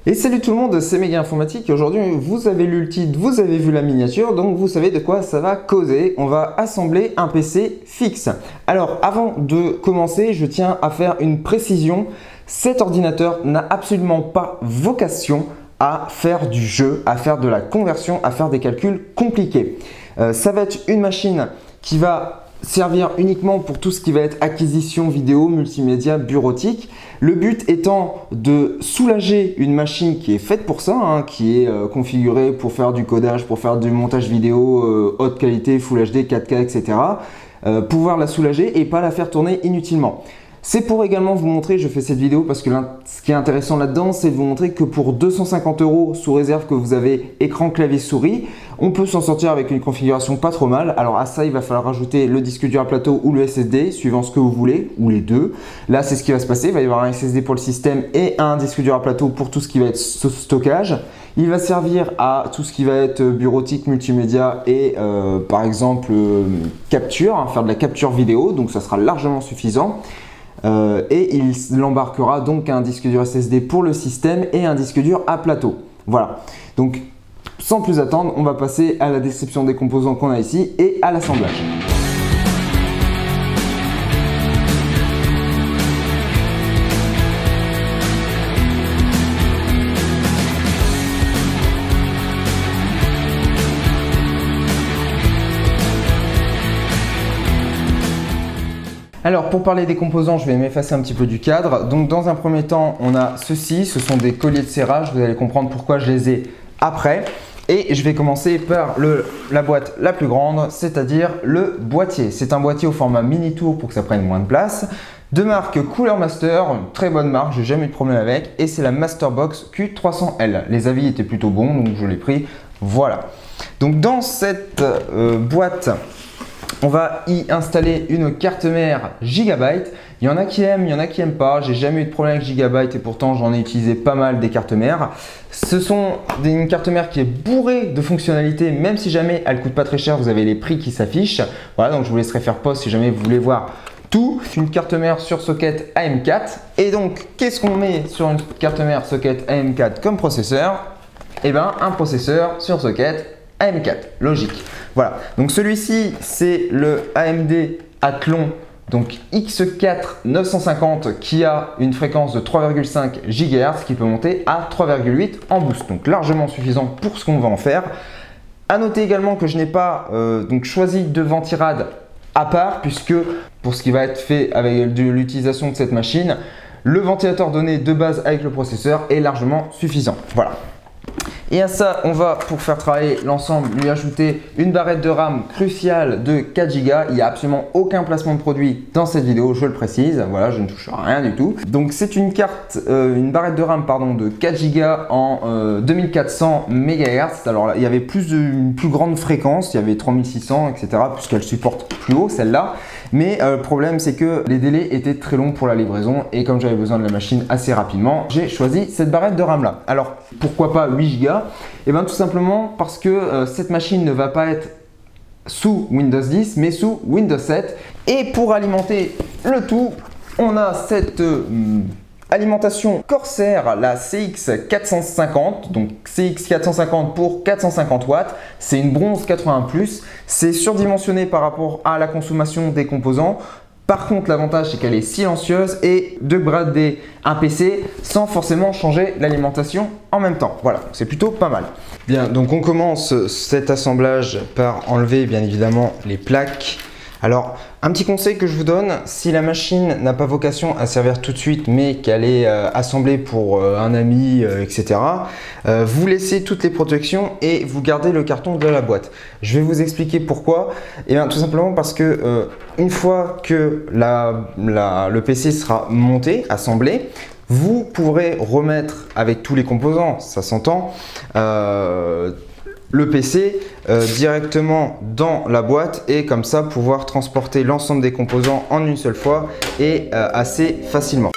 Et salut tout le monde, c'est Méga Informatique. Aujourd'hui, vous avez lu le titre, vous avez vu la miniature, donc vous savez de quoi ça va causer. On va assembler un PC fixe. Alors, avant de commencer, je tiens à faire une précision. Cet ordinateur n'a absolument pas vocation à faire du jeu, à faire de la conversion, à faire des calculs compliqués. Ça va être une machine qui va servir uniquement pour tout ce qui va être acquisition vidéo, multimédia, bureautique. Le but étant de soulager une machine qui est faite pour ça, qui est configurée pour faire du codage, pour faire du montage vidéo haute qualité, Full HD, 4K, etc. Pouvoir la soulager et pas la faire tourner inutilement. C'est pour également vous montrer, je fais cette vidéo parce que ce qui est intéressant là-dedans, c'est de vous montrer que pour 250 € sous réserve que vous avez écran, clavier, souris, on peut s'en sortir avec une configuration pas trop mal. Alors à ça, il va falloir rajouter le disque dur à plateau ou le SSD, suivant ce que vous voulez, ou les deux. Là, c'est ce qui va se passer. Il va y avoir un SSD pour le système et un disque dur à plateau pour tout ce qui va être stockage. Il va servir à tout ce qui va être bureautique, multimédia et par exemple capture, faire de la capture vidéo, donc ça sera largement suffisant. Et il embarquera donc un disque dur SSD pour le système et un disque dur à plateau. Voilà, donc sans plus attendre, on va passer à la description des composants qu'on a ici et à l'assemblage. Alors pour parler des composants, je vais m'effacer un petit peu du cadre. Donc dans un premier temps, on a ceci, ce sont des colliers de serrage, vous allez comprendre pourquoi je les ai après. Et je vais commencer par la boîte la plus grande, c'est-à-dire le boîtier. C'est un boîtier au format mini tour pour que ça prenne moins de place. De marque Cooler Master, une très bonne marque, j'ai jamais eu de problème avec. Et c'est la Masterbox Q300L. Les avis étaient plutôt bons, donc je l'ai pris. Voilà. Donc dans cette boîte, on va y installer une carte mère Gigabyte. Il y en a qui aiment, il y en a qui n'aiment pas. J'ai jamais eu de problème avec Gigabyte et pourtant j'en ai utilisé pas mal des cartes mères. Ce sont une carte mère qui est bourrée de fonctionnalités, même si jamais elle coûte pas très cher, vous avez les prix qui s'affichent. Voilà, donc je vous laisserai faire pause si jamais vous voulez voir tout. Une carte mère sur socket AM4. Et donc, qu'est-ce qu'on met sur une carte mère socket AM4 comme processeur? Eh bien, un processeur sur socket AM4, logique. Voilà, donc celui-ci, c'est le AMD Athlon donc X4 950 qui a une fréquence de 3,5 GHz qui peut monter à 3,8 en boost, donc largement suffisant pour ce qu'on va en faire. À noter également que je n'ai pas donc choisi de ventirad à part, puisque pour ce qui va être fait avec l'utilisation de cette machine, le ventilateur donné de base avec le processeur est largement suffisant. Voilà. Et à ça, on va, pour faire travailler l'ensemble, lui ajouter une barrette de RAM cruciale de 4 Go. Il n'y a absolument aucun placement de produit dans cette vidéo, je le précise. Voilà, je ne touche à rien du tout. Donc c'est une une barrette de RAM de 4 Go en 2400 MHz. Alors il y avait une plus grande fréquence, il y avait 3600, etc. puisqu'elle supporte plus haut celle-là. Mais le problème, c'est que les délais étaient très longs pour la livraison et comme j'avais besoin de la machine assez rapidement, j'ai choisi cette barrette de RAM là. Alors pourquoi pas 8 Go? Et bien tout simplement parce que cette machine ne va pas être sous Windows 10 mais sous Windows 7. Et pour alimenter le tout, on a cette alimentation Corsair, la CX450, donc CX450 pour 450 watts, c'est une bronze 80+, c'est surdimensionné par rapport à la consommation des composants. Par contre, l'avantage, c'est qu'elle est silencieuse et de brader un PC sans forcément changer l'alimentation en même temps. Voilà, c'est plutôt pas mal. Bien, donc on commence cet assemblage par enlever bien évidemment les plaques. Alors, un petit conseil que je vous donne, si la machine n'a pas vocation à servir tout de suite, mais qu'elle est assemblée pour un ami, etc., vous laissez toutes les protections et vous gardez le carton de la boîte. Je vais vous expliquer pourquoi. Et bien, tout simplement parce que une fois que le PC sera monté, assemblé, vous pourrez remettre avec tous les composants, ça s'entend, le PC directement dans la boîte et comme ça pouvoir transporter l'ensemble des composants en une seule fois et assez facilement.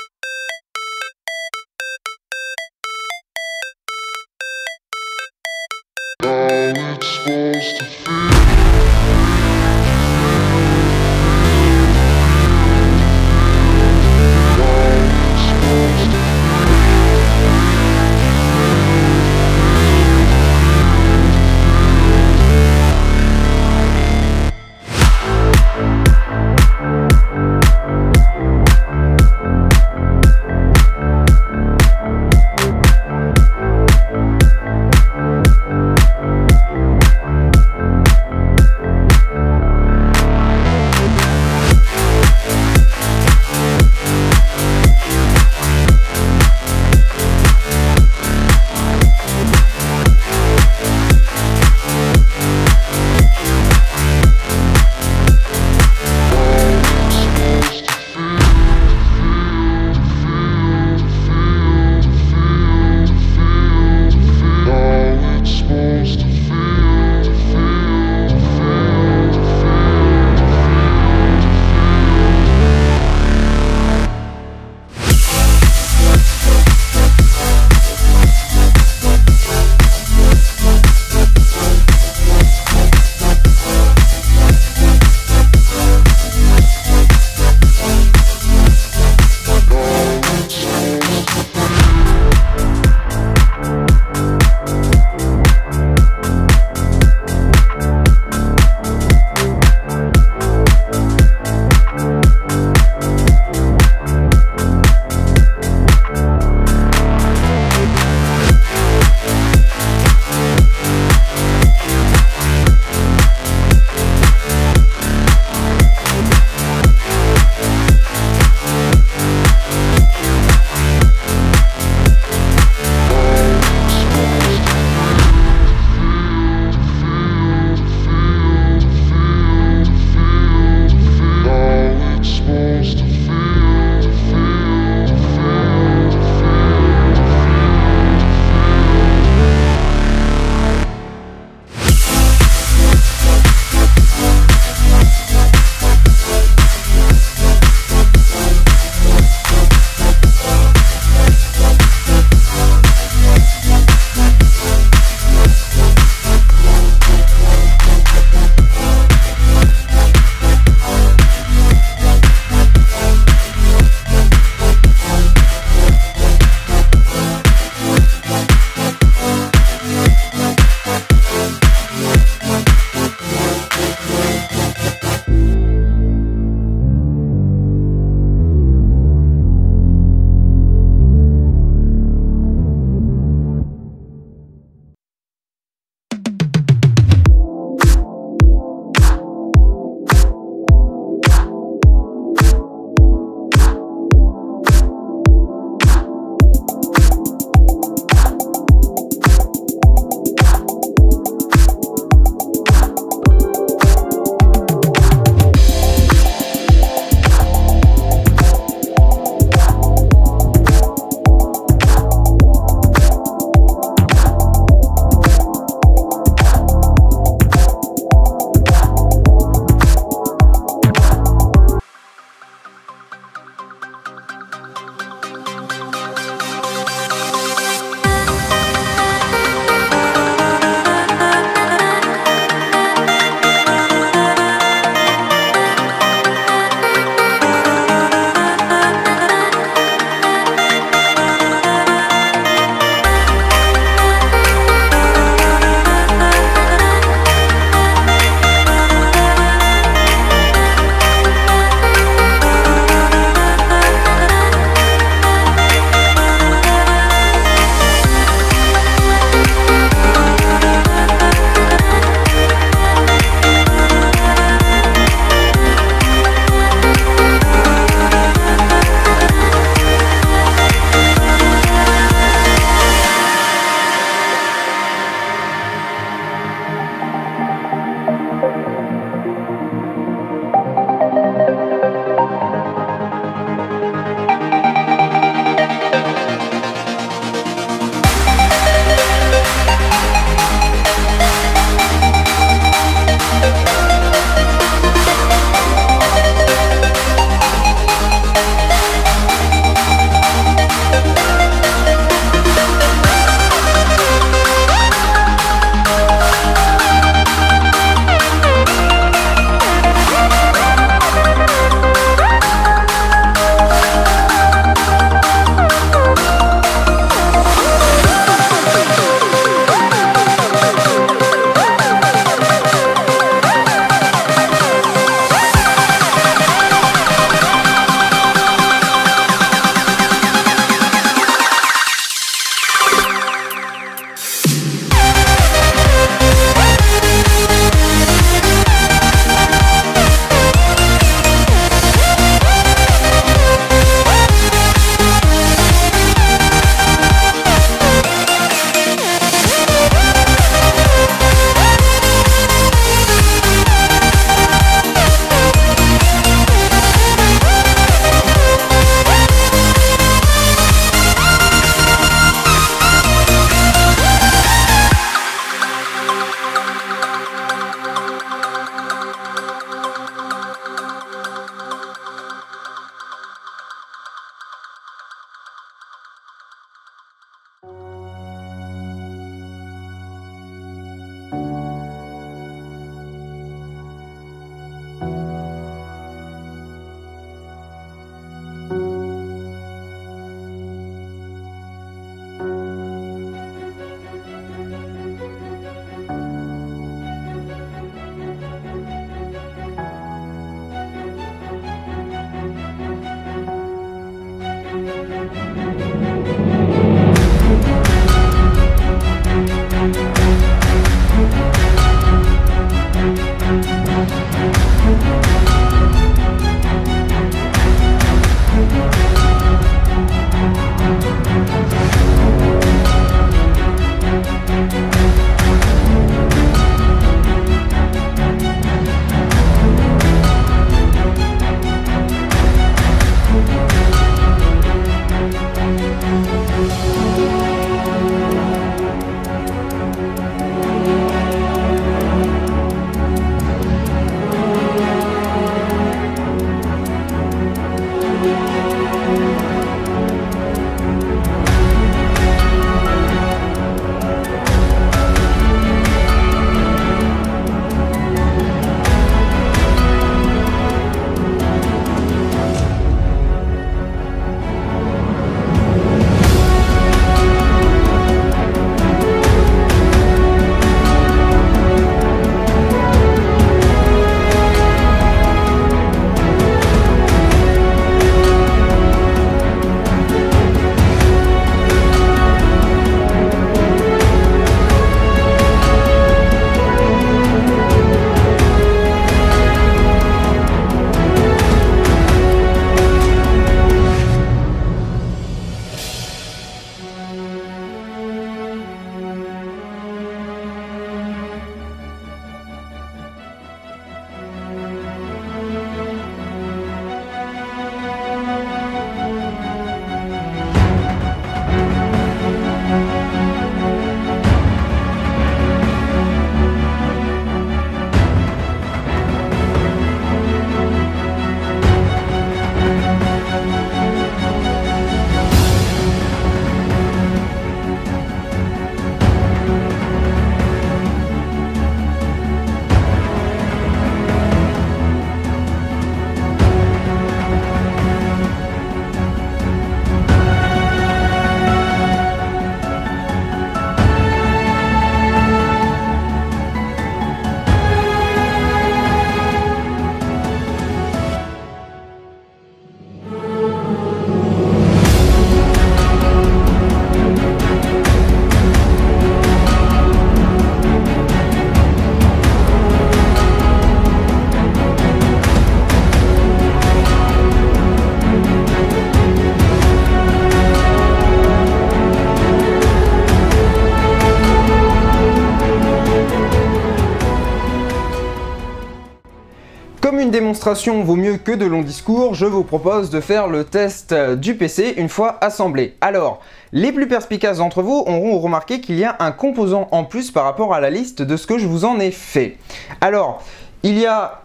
démonstration vaut mieux que de longs discours, je vous propose de faire le test du PC une fois assemblé. Alors, les plus perspicaces d'entre vous auront remarqué qu'il y a un composant en plus par rapport à la liste de ce que je vous en ai fait. Alors, il y a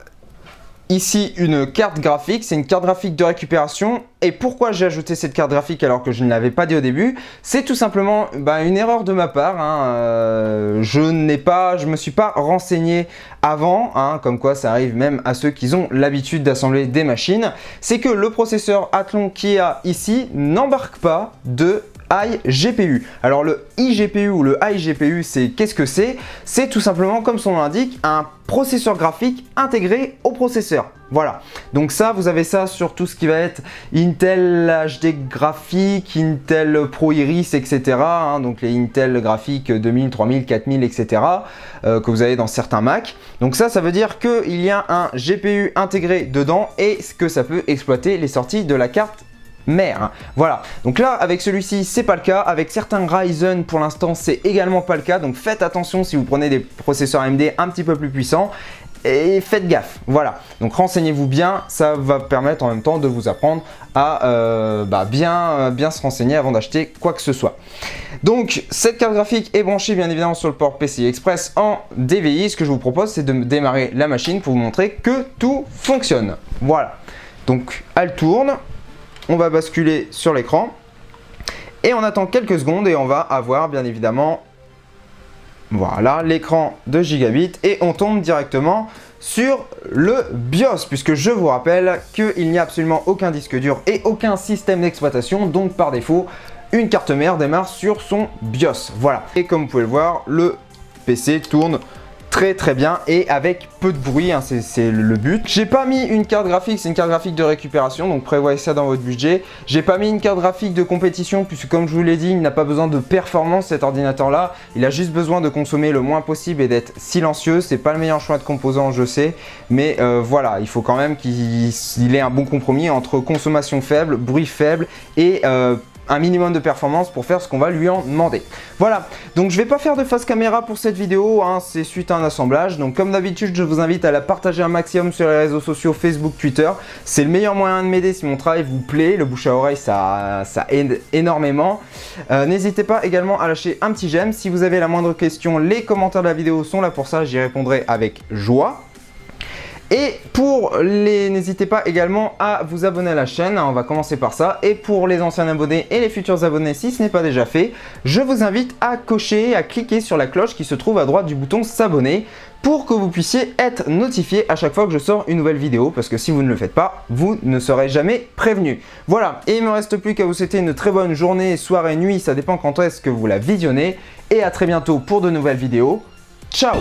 ici une carte graphique, c'est une carte graphique de récupération. Et pourquoi j'ai ajouté cette carte graphique alors que je ne l'avais pas dit au début? C'est tout simplement une erreur de ma part. Je me suis pas renseigné avant, comme quoi ça arrive même à ceux qui ont l'habitude d'assembler des machines. C'est que le processeur Athlon qui a ici n'embarque pas de iGPU. Alors le iGPU ou le iGPU, c'est qu'est-ce que c'est? C'est tout simplement, comme son nom l'indique, un processeur graphique intégré au processeur. Voilà, donc ça, vous avez ça sur tout ce qui va être Intel HD graphique, Intel Pro Iris, etc. Donc les Intel graphiques 2000, 3000, 4000, etc. Que vous avez dans certains Mac. Donc ça veut dire qu'il y a un GPU intégré dedans et que ça peut exploiter les sorties de la carte mère. Voilà, donc là avec celui-ci c'est pas le cas, avec certains Ryzen pour l'instant c'est également pas le cas, donc faites attention si vous prenez des processeurs AMD un petit peu plus puissants et faites gaffe. Voilà, donc renseignez-vous bien, ça va permettre en même temps de vous apprendre à bien se renseigner avant d'acheter quoi que ce soit. Donc cette carte graphique est branchée bien évidemment sur le port PCI Express en DVI. Ce que je vous propose c'est de démarrer la machine pour vous montrer que tout fonctionne. Voilà, donc elle tourne. On va basculer sur l'écran et on attend quelques secondes et on va avoir bien évidemment voilà l'écran de Gigabit et on tombe directement sur le BIOS puisque je vous rappelle qu'il n'y a absolument aucun disque dur et aucun système d'exploitation, donc par défaut une carte mère démarre sur son BIOS. Voilà, et comme vous pouvez le voir, le PC tourne très bien et avec peu de bruit, c'est le but. J'ai pas mis une carte graphique, c'est une carte graphique de récupération, donc prévoyez ça dans votre budget. J'ai pas mis une carte graphique de compétition puisque comme je vous l'ai dit, il n'a pas besoin de performance cet ordinateur là, il a juste besoin de consommer le moins possible et d'être silencieux. C'est pas le meilleur choix de composant, je sais, mais voilà, il faut quand même qu'il ait un bon compromis entre consommation faible, bruit faible et un minimum de performance pour faire ce qu'on va lui en demander. Voilà, donc je vais pas faire de face caméra pour cette vidéo, c'est suite à un assemblage. Donc comme d'habitude, je vous invite à la partager un maximum sur les réseaux sociaux, Facebook, Twitter. C'est le meilleur moyen de m'aider si mon travail vous plaît. Le bouche à oreille, ça aide énormément. N'hésitez pas également à lâcher un petit j'aime. Si vous avez la moindre question, les commentaires de la vidéo sont là pour ça, j'y répondrai avec joie. Et n'hésitez pas également à vous abonner à la chaîne, on va commencer par ça. Et pour les anciens abonnés et les futurs abonnés, si ce n'est pas déjà fait, je vous invite à cocher, à cliquer sur la cloche qui se trouve à droite du bouton s'abonner pour que vous puissiez être notifié à chaque fois que je sors une nouvelle vidéo, parce que si vous ne le faites pas, vous ne serez jamais prévenu. Voilà, et il ne me reste plus qu'à vous souhaiter une très bonne journée, soirée, nuit, ça dépend quand est-ce que vous la visionnez. Et à très bientôt pour de nouvelles vidéos. Ciao!